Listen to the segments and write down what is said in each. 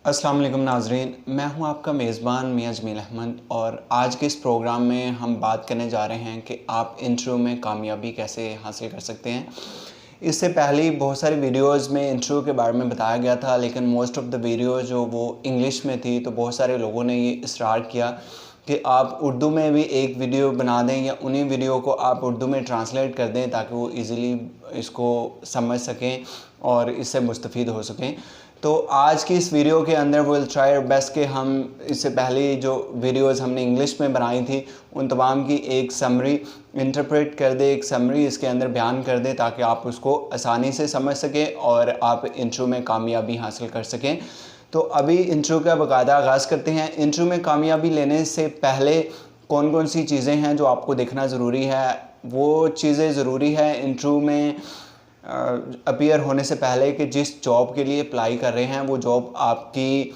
अस्सलाम वालेकुम नाज़रीन, मैं हूं आपका मेज़बान मियां जमील अहमद और आज के इस प्रोग्राम में हम बात करने जा रहे हैं कि आप इंटरव्यू में कामयाबी कैसे हासिल कर सकते हैं। इससे पहले बहुत सारी वीडियोस में इंटरव्यू के बारे में बताया गया था, लेकिन मोस्ट ऑफ़ द वीडियो जो वो इंग्लिश में थी, तो बहुत सारे लोगों ने ये इसरार किया कि आप उर्दू में भी एक वीडियो बना दें या उन्हीं वीडियो को आप उर्दू में ट्रांसलेट कर दें ताकि वो ईज़िली इसको समझ सकें और इससे मुस्तफ़ीद हो सकें। तो आज की इस वीडियो के अंदर विल ट्राई आवर बेस्ट कि हम इससे पहले जो वीडियोस हमने इंग्लिश में बनाई थी उन तमाम की एक समरी इंटरप्रेट कर दे, एक समरी इसके अंदर बयान कर दे ताकि आप उसको आसानी से समझ सकें और आप इंटरव्यू में कामयाबी हासिल कर सकें। तो अभी इंटरव्यू का बाकायदा आगाज़ करते हैं। इंटरव्यू में कामयाबी लेने से पहले कौन कौन सी चीज़ें हैं जो आपको देखना ज़रूरी है। वो चीज़ें ज़रूरी है इंटरव्यू में अपीयर होने से पहले कि जिस जॉब के लिए अप्लाई कर रहे हैं वो जॉब आपकी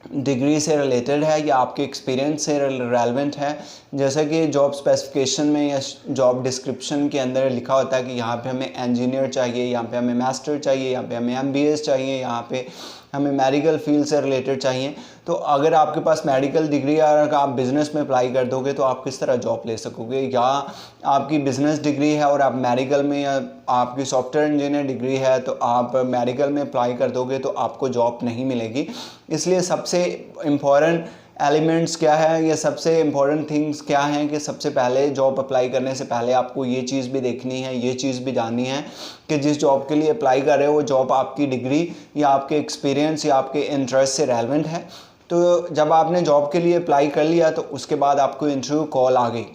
डिग्री से रिलेटेड है या आपके एक्सपीरियंस से रेलेवेंट है। जैसे कि जॉब स्पेसिफिकेशन में या जॉब डिस्क्रिप्शन के अंदर लिखा होता है कि यहाँ पे हमें इंजीनियर चाहिए, यहाँ पे हमें मास्टर चाहिए, यहाँ पे हमें एमबीए चाहिए, यहाँ पे हमें मेडिकल फील्ड से रिलेटेड चाहिए। तो अगर आपके पास मेडिकल डिग्री और आप बिज़नेस में अप्लाई कर दोगे तो आप किस तरह जॉब ले सकोगे, या आपकी बिज़नेस डिग्री है और आप मेडिकल में, या आपकी सॉफ्टवेयर इंजीनियर डिग्री है तो आप मेडिकल में अप्लाई कर दोगे तो आपको जॉब नहीं मिलेगी। इसलिए सबसे इम्पॉर्टेंट एलिमेंट्स क्या है या सबसे इम्पॉर्टेंट थिंग्स क्या हैं कि सबसे पहले जॉब अप्लाई करने से पहले आपको ये चीज़ भी देखनी है, ये चीज़ भी जाननी है कि जिस जॉब के लिए अप्लाई कर रहे हो वो जॉब आपकी डिग्री या आपके एक्सपीरियंस या आपके इंटरेस्ट से रेलेवेंट है। तो जब आपने जॉब के लिए अप्लाई कर लिया तो उसके बाद आपको इंटरव्यू कॉल आ गई।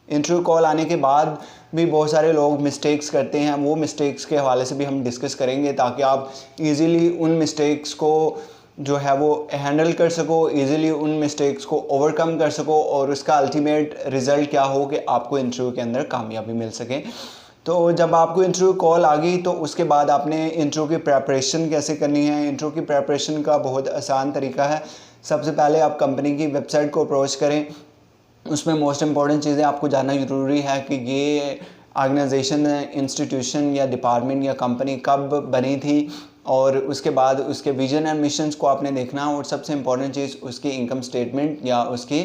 इंटरव्यू कॉल आने के बाद भी बहुत सारे लोग मिस्टेक्स करते हैं, वो मिस्टेक्स के हवाले से भी हम डिस्कस करेंगे ताकि आप इजीली उन मिस्टेक्स को जो है वो हैंडल कर सको, इजीली उन मिस्टेक्स को ओवरकम कर सको और उसका अल्टीमेट रिज़ल्ट क्या हो कि आपको इंटरव्यू के अंदर कामयाबी मिल सके। तो जब आपको इंटरव्यू कॉल आ गई तो उसके बाद आपने इंटरव्यू की प्रेपरेशन कैसे करनी है। इंटरव्यू की प्रेपरेशन का बहुत आसान तरीका है। सबसे पहले आप कंपनी की वेबसाइट को अप्रोच करें। उसमें मोस्ट इम्पॉर्टेंट चीज़ें आपको जानना ज़रूरी है कि ये ऑर्गेनाइजेशन, इंस्टीट्यूशन या डिपार्टमेंट या कंपनी कब बनी थी, और उसके बाद उसके विजन एंड मिशंस को आपने देखना, और सबसे इम्पॉर्टेंट चीज़ उसकी इनकम स्टेटमेंट या उसकी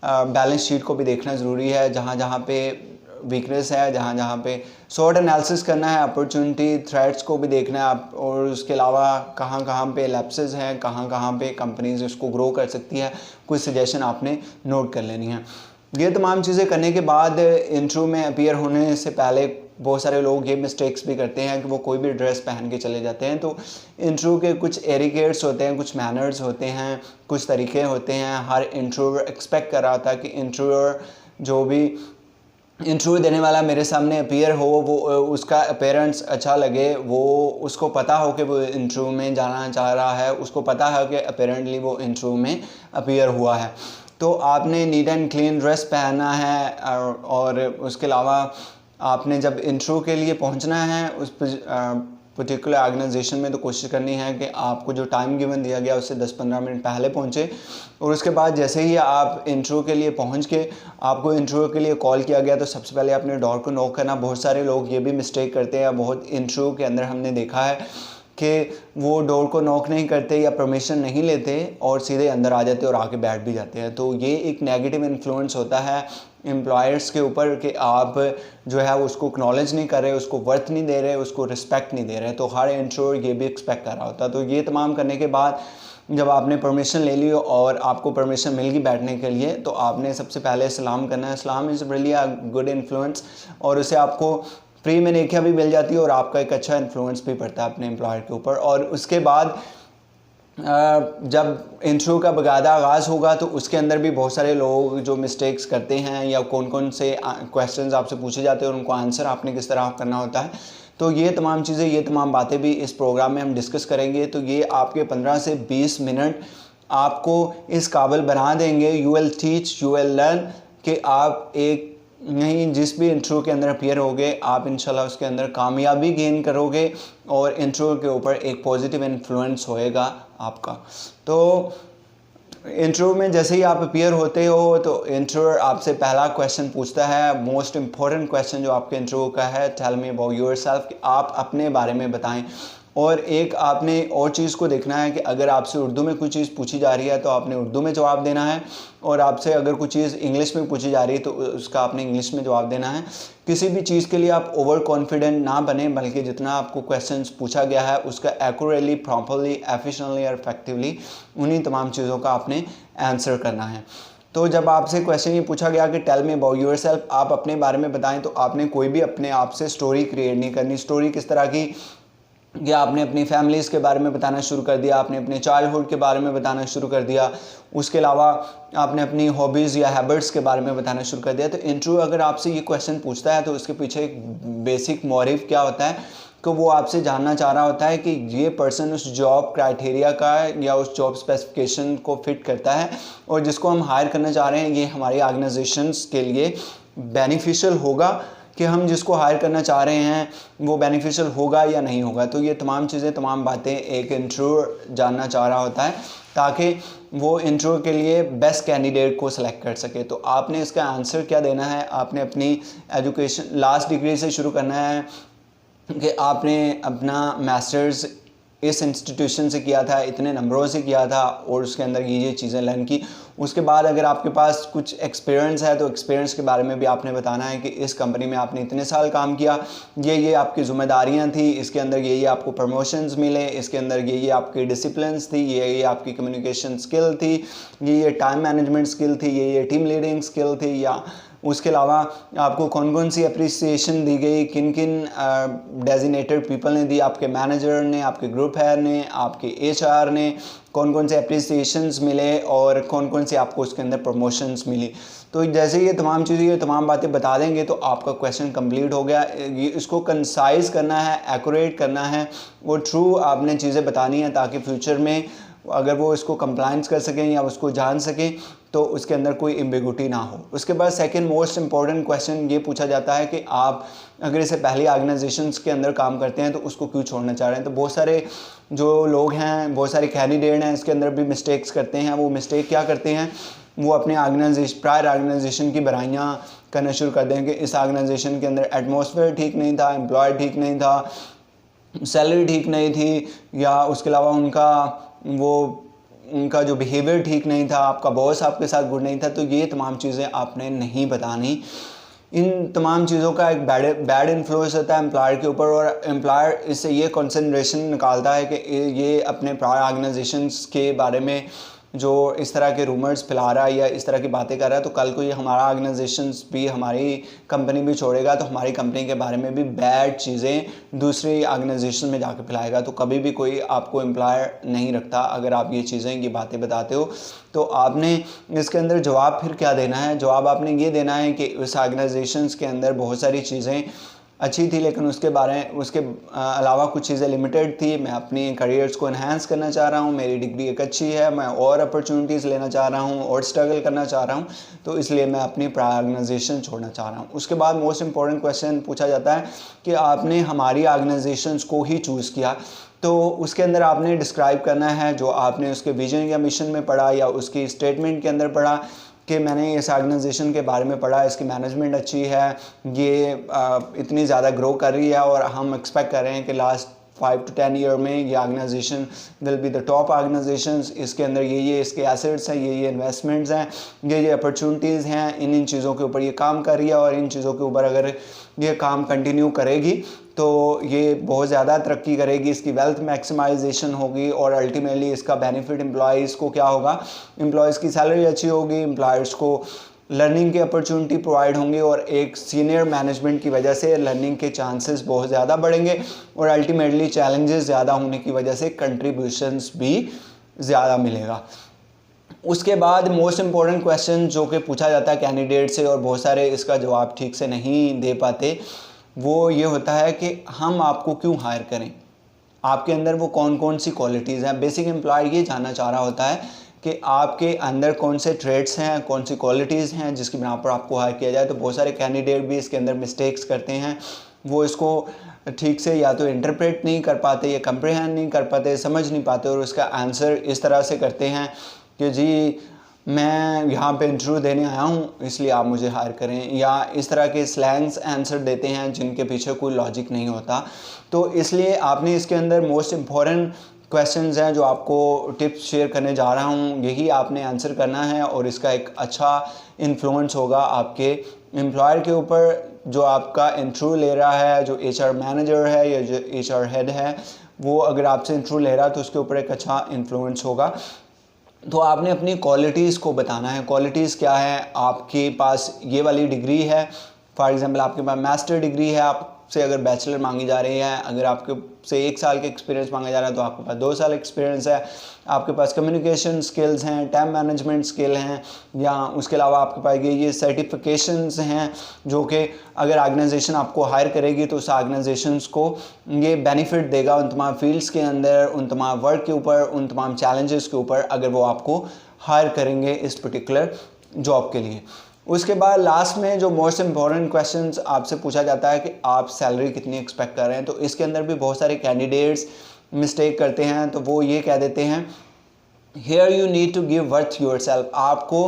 बैलेंस शीट को भी देखना ज़रूरी है। जहाँ जहाँ पे वीकनेस है, जहाँ जहाँ पे शॉर्ट एनालिसिस करना है, अपॉर्चुनिटी थ्रेट्स को भी देखना है आप, और उसके अलावा कहाँ कहाँ पे लैप्सेस हैं, कहाँ कहाँ पे कंपनीज उसको ग्रो कर सकती है, कुछ सजेशन आपने नोट कर लेनी है। ये तमाम चीज़ें करने के बाद इंटरव्यू में अपीयर होने से पहले बहुत सारे लोग ये मिस्टेक्स भी करते हैं कि वो कोई भी ड्रेस पहन के चले जाते हैं। तो इंटरव्यू के कुछ एरिकेट्स होते हैं, कुछ मैनर्स होते हैं, कुछ तरीके होते हैं। हर इंटरव्यूअर एक्सपेक्ट कर रहा था कि इंटरव्यूअर जो भी इंटरव्यू देने वाला मेरे सामने अपीयर हो, वो उसका अपीयरेंस अच्छा लगे, वो उसको पता हो कि वो इंटरव्यू में जाना चाह रहा है, उसको पता है कि अपेरेंटली वो इंटरव्यू में अपीयर हुआ है। तो आपने नीट एंड क्लीन ड्रेस पहनना है, और उसके अलावा आपने जब इंटरव्यू के लिए पहुंचना है उस पर्टिकुलर ऑर्गेनाइजेशन में, तो कोशिश करनी है कि आपको जो टाइम गिवन दिया गया उससे 10-15 मिनट पहले पहुंचे। और उसके बाद जैसे ही आप इंटरव्यू के लिए पहुंच के आपको इंटरव्यू के लिए कॉल किया गया तो सबसे पहले अपने डोर को नॉक करना। बहुत सारे लोग ये भी मिस्टेक करते हैं, बहुत इंटरव्यू के अंदर हमने देखा है कि वो डोर को नॉक नहीं करते या परमिशन नहीं लेते और सीधे अंदर आ जाते और आके बैठ भी जाते हैं। तो ये एक नेगेटिव इन्फ्लुएंस होता है एम्प्लॉयर्स के ऊपर कि आप जो है उसको एक्नॉलेज नहीं कर रहे, उसको वर्थ नहीं दे रहे, उसको रिस्पेक्ट नहीं दे रहे। तो हर इंटरव्यूअर ये भी एक्सपेक्ट कर रहा होता है। तो ये तमाम करने के बाद जब आपने परमिशन ले ली और आपको परमिशन मिल गई बैठने के लिए, तो आपने सबसे पहले सलाम करना है। सलाम is really a good influence, और उससे आपको फ्री में नेकियां भी मिल जाती है और आपका एक अच्छा इन्फ्लुएंस भी पड़ता है अपने एम्प्लॉयर के ऊपर। और उसके बाद जब इंटरव्यू का बाकायदा आगाज़ होगा तो उसके अंदर भी बहुत सारे लोग जो मिस्टेक्स करते हैं या कौन कौन से क्वेश्चंस आपसे पूछे जाते हैं और उनको आंसर आपने किस तरह करना होता है। तो ये तमाम चीज़ें, ये तमाम बातें भी इस प्रोग्राम में हम डिस्कस करेंगे। तो ये आपके 15 से 20 मिनट आपको इस काबिल बना देंगे, you will teach, you will learn, कि आप एक नहीं जिस भी इंटरव्यू के अंदर अपीयर होगे आप इंशाल्लाह उसके अंदर कामयाबी गेन करोगे और इंटरव्यू के ऊपर एक पॉजिटिव इन्फ्लुएंस होएगा आपका। तो इंटरव्यू में जैसे ही आप अपीयर होते हो तो इंटरव्यूअर आपसे पहला क्वेश्चन पूछता है, मोस्ट इम्पॉर्टेंट क्वेश्चन जो आपके इंटरव्यू का है, टेल मी अबाउट योरसेल्फ, कि आप अपने बारे में बताएं। और एक आपने और चीज़ को देखना है कि अगर आपसे उर्दू में कुछ चीज़ पूछी जा रही है तो आपने उर्दू में जवाब देना है, और आपसे अगर कुछ चीज़ इंग्लिश में पूछी जा रही है तो उसका आपने इंग्लिश में जवाब देना है। किसी भी चीज़ के लिए आप ओवर कॉन्फिडेंट ना बने, बल्कि जितना आपको क्वेश्चंस पूछा गया है उसका एक्यूरेटली, प्रॉपरली, एफिशिएंटली और इफेक्टिवली उन्हीं तमाम चीज़ों का आपने आंसर करना है। तो जब आपसे क्वेश्चन ये पूछा गया कि टेल मी अबाउट योरसेल्फ, आप अपने बारे में बताएं, तो आपने कोई भी अपने आप से स्टोरी क्रिएट नहीं करनी। स्टोरी किस तरह की कि आपने अपनी फैमिलीज़ के बारे में बताना शुरू कर दिया, आपने अपने चाइल्डहुड के बारे में बताना शुरू कर दिया, उसके अलावा आपने अपनी हॉबीज़ या हैबिट्स के बारे में बताना शुरू कर दिया। तो इंटरव्यू अगर आपसे ये क्वेश्चन पूछता है तो उसके पीछे एक बेसिक मोटिव क्या होता है कि वो आपसे जानना चाह रहा होता है कि ये पर्सन उस जॉब क्राइटेरिया का या उस जॉब स्पेसिफिकेशन को फिट करता है, और जिसको हम हायर करना चाह रहे हैं ये हमारी ऑर्गेनाइजेशंस के लिए बेनिफिशियल होगा, कि हम जिसको हायर करना चाह रहे हैं वो बेनिफिशियल होगा या नहीं होगा। तो ये तमाम चीज़ें, तमाम बातें एक इंटरव्यू जानना चाह रहा होता है, ताकि वो इंटरव्यू के लिए बेस्ट कैंडिडेट को सिलेक्ट कर सके। तो आपने इसका आंसर क्या देना है, आपने अपनी एजुकेशन लास्ट डिग्री से शुरू करना है कि आपने अपना मास्टर्स इस इंस्टीट्यूशन से किया था, इतने नंबरों से किया था, और उसके अंदर ये चीज़ें लर्न की। उसके बाद अगर आपके पास कुछ एक्सपीरियंस है तो एक्सपीरियंस के बारे में भी आपने बताना है कि इस कंपनी में आपने इतने साल काम किया, ये आपकी ज़िम्मेदारियां थी, इसके अंदर ये आपको प्रमोशंस मिले, इसके अंदर ये आपकी डिसिप्लिन्स थी, ये आपकी कम्युनिकेशन स्किल थी, ये टाइम मैनेजमेंट स्किल थी, ये टीम लीडिंग स्किल थी, या उसके अलावा आपको कौन कौन सी अप्रिसिएशन दी गई, किन किन डेजिनेटेड पीपल ने दी, आपके मैनेजर ने, आपके ग्रुप हेड ने, आपके एचआर ने, कौन कौन से अप्रिसिएशंस मिले और कौन कौन से आपको उसके अंदर प्रमोशंस मिली। तो जैसे ये तमाम चीज़ें, ये तमाम बातें बता देंगे तो आपका क्वेश्चन कंप्लीट हो गया। ये इसको कंसाइज करना है, एक्यूरेट करना है, वो ट्रू आपने चीज़ें बतानी है, ताकि फ्यूचर में अगर वो इसको कंप्लाइंस कर सकें या उसको जान सकें तो उसके अंदर कोई एम्बिगुइटी ना हो। उसके बाद सेकंड मोस्ट इम्पॉर्टेंट क्वेश्चन ये पूछा जाता है कि आप अगर इसे पहली ऑर्गेनाइजेशंस के अंदर काम करते हैं तो उसको क्यों छोड़ना चाह रहे हैं। तो बहुत सारे जो लोग हैं, बहुत सारे कैंडिडेट हैं, इसके अंदर भी मिस्टेक्स करते हैं। वो मिस्टेक क्या करते हैं, वो अपने प्रायर ऑर्गेनाइजेशन की बुराइयाँ करना शुरू कर दें कि इस ऑर्गेनाइजेशन के अंदर एटमॉस्फेयर ठीक नहीं था, एम्प्लॉय ठीक नहीं था, सैलरी ठीक नहीं थी, या उसके अलावा उनका जो बिहेवियर ठीक नहीं था, आपका बॉस आपके साथ गुड नहीं था। तो ये तमाम चीज़ें आपने नहीं बतानी। इन तमाम चीज़ों का एक बैड इन्फ्लुएंस होता है एम्प्लॉयर के ऊपर, और एम्प्लॉयर इससे ये कंसंट्रेशन निकालता है कि ये अपने प्रायर ऑर्गेनाइजेशंस के बारे में जो इस तरह के रूमर्स फैला रहा है या इस तरह की बातें कर रहा है, तो कल को ये हमारा ऑर्गेनाइजेशंस भी, हमारी कंपनी भी छोड़ेगा तो हमारी कंपनी के बारे में भी बैड चीज़ें दूसरी ऑर्गेनाइजेशन में जाकर फैलाएगा। तो कभी भी कोई आपको एम्प्लॉयर नहीं रखता अगर आप ये चीज़ें, ये बातें बताते हो। तो आपने इसके अंदर जवाब फिर क्या देना है, जवाब आपने ये देना है कि उस ऑर्गेनाइजेशंस के अंदर बहुत सारी चीज़ें अच्छी थी, लेकिन उसके अलावा कुछ चीज़ें लिमिटेड थी। मैं अपनी करियर्स को इन्हांस करना चाह रहा हूँ, मेरी डिग्री एक अच्छी है, मैं और अपॉर्चुनिटीज़ लेना चाह रहा हूँ और स्ट्रगल करना चाह रहा हूँ, तो इसलिए मैं अपनी प्रायर ऑर्गेनाइजेशन छोड़ना चाह रहा हूँ। उसके बाद मोस्ट इंपॉर्टेंट क्वेश्चन पूछा जाता है कि आपने हमारी ऑर्गेनाइजेशंस को ही चूज़ किया, तो उसके अंदर आपने डिस्क्राइब करना है जो आपने उसके विजन या मिशन में पढ़ा या उसकी स्टेटमेंट के अंदर पढ़ा, कि मैंने इस ऑर्गेनाइजेशन के बारे में पढ़ा, इसकी मैनेजमेंट अच्छी है, ये इतनी ज़्यादा ग्रो कर रही है, और हम एक्सपेक्ट कर रहे हैं कि लास्ट 5 to 10 ईयर में ये organization will be the top organizations. इसके अंदर ये इसके एसेट्स हैं, ये इन्वेस्टमेंट्स हैं, ये अपॉर्चुनिटीज़ हैं, इन चीज़ों के ऊपर ये काम कर रही है, और इन चीज़ों के ऊपर अगर ये काम कंटिन्यू करेगी तो ये बहुत ज़्यादा तरक्की करेगी, इसकी वेल्थ मैक्सिमाइजेशन होगी, और अल्टीमेटली इसका बेनिफिट एम्प्लॉयज़ को क्या होगा, एम्प्लॉयज़ की सैलरी अच्छी होगी, एम्प्लॉयर्स को लर्निंग की अपॉर्चुनिटी प्रोवाइड होंगी, और एक सीनियर मैनेजमेंट की वजह से लर्निंग के चांसेस बहुत ज़्यादा बढ़ेंगे, और अल्टीमेटली चैलेंजेस ज़्यादा होने की वजह से कंट्रीब्यूशंस भी ज़्यादा मिलेगा। उसके बाद मोस्ट इम्पॉर्टेंट क्वेश्चन जो कि पूछा जाता है कैंडिडेट से, और बहुत सारे इसका जवाब ठीक से नहीं दे पाते, वो ये होता है कि हम आपको क्यों हायर करें, आपके अंदर वो कौन कौन सी क्वालिटीज़ हैं। बेसिक एम्प्लॉय ये जानना चाह रहा होता है कि आपके अंदर कौन से ट्रेड्स हैं, कौन सी क्वालिटीज़ हैं जिसकी बिना पर आपको हायर किया जाए। तो बहुत सारे कैंडिडेट भी इसके अंदर मिस्टेक्स करते हैं, वो इसको ठीक से या तो इंटरप्रेट नहीं कर पाते या कंप्रीहेंड नहीं कर पाते, समझ नहीं पाते, और उसका आंसर इस तरह से करते हैं कि जी मैं यहाँ पे इंटरव्यू देने आया हूँ इसलिए आप मुझे हायर करें, या इस तरह के स्लैंग्स आंसर देते हैं जिनके पीछे कोई लॉजिक नहीं होता। तो इसलिए आपने इसके अंदर मोस्ट इम्पॉर्टेंट क्वेश्चंस हैं जो आपको टिप्स शेयर करने जा रहा हूँ, यही आपने आंसर करना है और इसका एक अच्छा इन्फ्लुएंस होगा आपके एम्प्लॉयर के ऊपर, जो आपका इंटरव्यू ले रहा है, जो एचआर मैनेजर है या जो एचआर हेड है, वो अगर आपसे इंटरव्यू ले रहा है तो उसके ऊपर एक अच्छा इन्फ्लुएंस होगा। तो आपने अपनी क्वालिटीज़ को बताना है। क्वालिटीज़ क्या है, आपके पास ये वाली डिग्री है, फॉर एग्जांपल आपके पास मास्टर डिग्री है, आपसे अगर बैचलर मांगी जा रही है, अगर आपके से 1 साल के एक्सपीरियंस मांगा जा रहा है तो आपके पास 2 साल एक्सपीरियंस है, आपके पास कम्युनिकेशन स्किल्स हैं, टाइम मैनेजमेंट स्किल हैं, या उसके अलावा आपके पास ये सर्टिफिकेशंस हैं जो कि अगर ऑर्गेनाइजेशन आपको हायर करेगी तो उस ऑर्गेनाइजेशंस को ये बेनिफिट देगा उन तमाम फील्ड्स के अंदर, उन तमाम वर्क के ऊपर, उन तमाम चैलेंजेस के ऊपर, अगर वो आपको हायर करेंगे इस पर्टिकुलर जॉब के लिए। उसके बाद लास्ट में जो मोस्ट इम्पॉर्टेंट क्वेश्चंस आपसे पूछा जाता है कि आप सैलरी कितनी एक्सपेक्ट कर रहे हैं। तो इसके अंदर भी बहुत सारे कैंडिडेट्स मिस्टेक करते हैं, तो वो ये कह देते हैं here you need to give worth yourself. आपको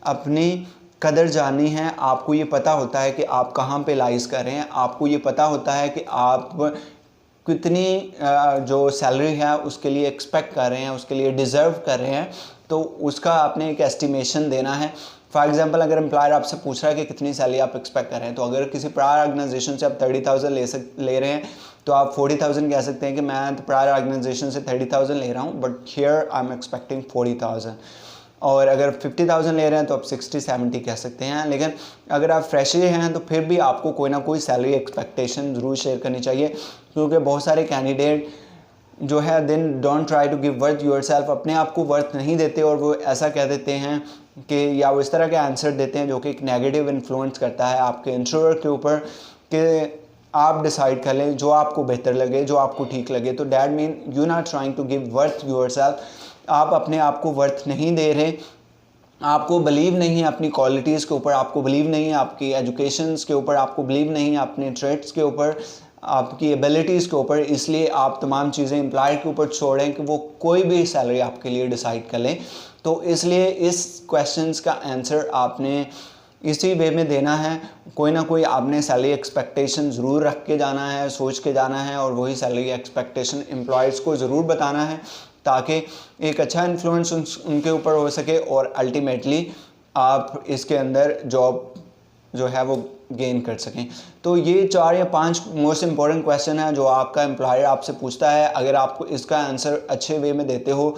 अपनी कदर जाननी है, आपको ये पता होता है कि आप कहाँ पे लाइज कर रहे हैं, आपको ये पता होता है कि आप कितनी जो सैलरी है उसके लिए एक्सपेक्ट कर रहे हैं, उसके लिए डिज़र्व कर रहे हैं, तो उसका आपने एक एस्टिमेशन देना है। फॉर एग्जांपल अगर एम्प्लॉयर आपसे पूछ रहा है कि कितनी सैलरी आप एक्सपेक्ट कर रहे हैं, तो अगर किसी प्रायर ऑर्गेनाइजेशन से आप 30,000 ले रहे हैं तो आप 40,000 कह सकते हैं कि मैं तो प्रायर ऑर्गेनाइजेशन से 30,000 ले रहा हूँ, but here I am expecting 40,000। और अगर 50,000 ले रहे हैं तो आप 60-70 कह सकते हैं। लेकिन अगर आप फ्रेशर हैं तो फिर भी आपको कोई ना कोई सैलरी एक्सपेक्टेशन ज़रूर शेयर करनी चाहिए, क्योंकि बहुत सारे कैंडिडेट जो है then don't try to give worth yourself, अपने आप को वर्थ नहीं देते और वो ऐसा कह देते हैं कि, या वो इस तरह के आंसर देते हैं जो कि एक नेगेटिव इन्फ्लुएंस करता है आपके इंटरव्यूअर के ऊपर, कि आप डिसाइड कर लें जो आपको बेहतर लगे, जो आपको ठीक लगे। तो that mean you not trying to give worth yourself, आप अपने आप को वर्थ नहीं दे रहे, आपको बिलीव नहीं है अपनी क्वालिटीज़ के ऊपर, आपको बिलीव नहीं है आपकी एजुकेशंस के ऊपर, आपको बिलीव नहीं है अपने ट्रेड्स के ऊपर, आपकी एबिलिटीज़ के ऊपर, इसलिए आप तमाम चीज़ें एम्प्लॉयर के ऊपर छोड़ें कि वो कोई भी सैलरी आपके लिए डिसाइड कर लें। तो इसलिए इस क्वेश्चंस का आंसर आपने इसी वे में देना है, कोई ना कोई आपने सैलरी एक्सपेक्टेशन ज़रूर रख के जाना है, सोच के जाना है, और वही सैलरी एक्सपेक्टेशन एम्प्लॉयज़ को ज़रूर बताना है ताकि एक अच्छा इन्फ्लुएंस उनके ऊपर हो सके और अल्टीमेटली आप इसके अंदर जॉब जो है वो गेन कर सकें। तो ये 4 या 5 मोस्ट इम्पॉर्टेंट क्वेश्चन है जो आपका एम्प्लॉयर आपसे पूछता है। अगर आप इसका आंसर अच्छे वे में देते हो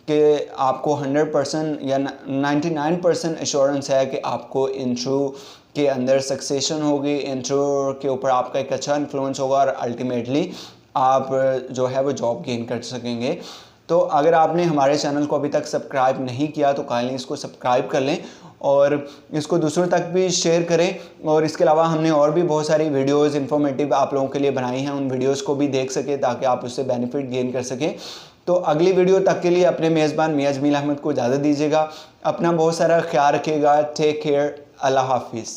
कि आपको 100% या 99% एश्योरेंस है कि आपको इंटरव्यू के अंदर सक्सेशन होगी, इंटरव्यू के ऊपर आपका एक अच्छा इन्फ्लुएंस होगा और अल्टीमेटली आप जो है वो जॉब गेन कर सकेंगे। तो अगर आपने हमारे चैनल को अभी तक सब्सक्राइब नहीं किया तो काइंडली इसको सब्सक्राइब कर लें और इसको दूसरों तक भी शेयर करें। और इसके अलावा हमने और भी बहुत सारी वीडियोस इन्फॉर्मेटिव आप लोगों के लिए बनाई हैं, उन वीडियोस को भी देख सकें ताकि आप उससे बेनिफिट गेन कर सकें। तो अगली वीडियो तक के लिए अपने मेज़बान मियां जमील अहमद को इजाज़त दीजिएगा। अपना बहुत सारा ख्याल रखिएगा। Take care. अल्लाह हाफिज़।